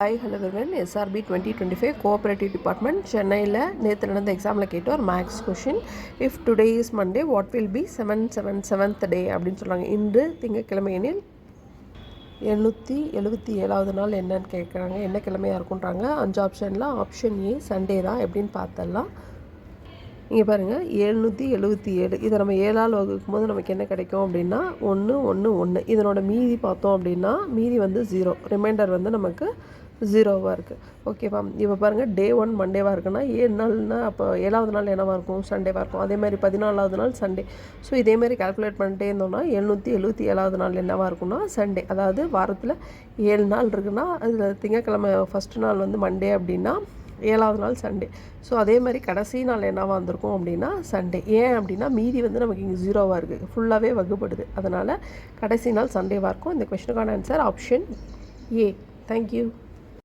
Hi hello everyone. SRP 2025 cooperative department சென்னையில் நேற்று நடந்த எக்ஸாமில் கேட்ட ஒரு maths question. If today is Monday what will be 777th day அப்படின்னு சொல்கிறாங்க. இன்று திங்கட்கிழமை எனில் 777வது நாள் என்னன்னு கேட்குறாங்க. என்ன கிழமையாக இருக்குன்றாங்க. 5 ஆப்ஷனில் ஆப்ஷன் ஏ சண்டே தான். எப்படின்னு பார்த்தலாம். இங்கே பாருங்கள் 777. இதை நம்ம 7ஆல் வகுக்கும் போது நமக்கு என்ன கிடைக்கும் அப்படின்னா 1 1 1. இதனோட மீதி பார்த்தோம் அப்படின்னா மீதி வந்து 0. ரிமைண்டர் வந்து நமக்கு 0வாக இருக்குது. ஓகேவா. இப்போ பாருங்கள் டே 1 மண்டேவாக இருக்குன்னா 7 நாள்னா அப்போ 7ஆவது நாள் என்னவாக இருக்கும், சண்டேவாக இருக்கும். அதேமாதிரி 14ஆவது நாள் சண்டே. ஸோ இதேமாதிரி கால்குலேட் பண்ணிட்டே இருந்தோம்னா 777வது நாள் என்னவாக இருக்குன்னா சண்டே. அதாவது வாரத்தில் 7 நாள் இருக்குன்னா அதில் திங்கக்கிழமை ஃபஸ்ட்டு நாள் வந்து மண்டே அப்படின்னா 7ஆவது நாள் சண்டே. ஸோ அதே மாதிரி கடைசி நாள் என்னவாக வந்திருக்கும் அப்படின்னா சண்டே. ஏன் அப்படின்னா மீதி வந்து நமக்கு இங்கே 0வாக இருக்குது, ஃபுல்லாகவே வகுப்படுது. அதனால் கடைசி நாள் சண்டேவாக இருக்கும். இந்த கொஸ்டினுக்கான ஆன்சர் ஆப்ஷன் ஏ. தேங்க்யூ.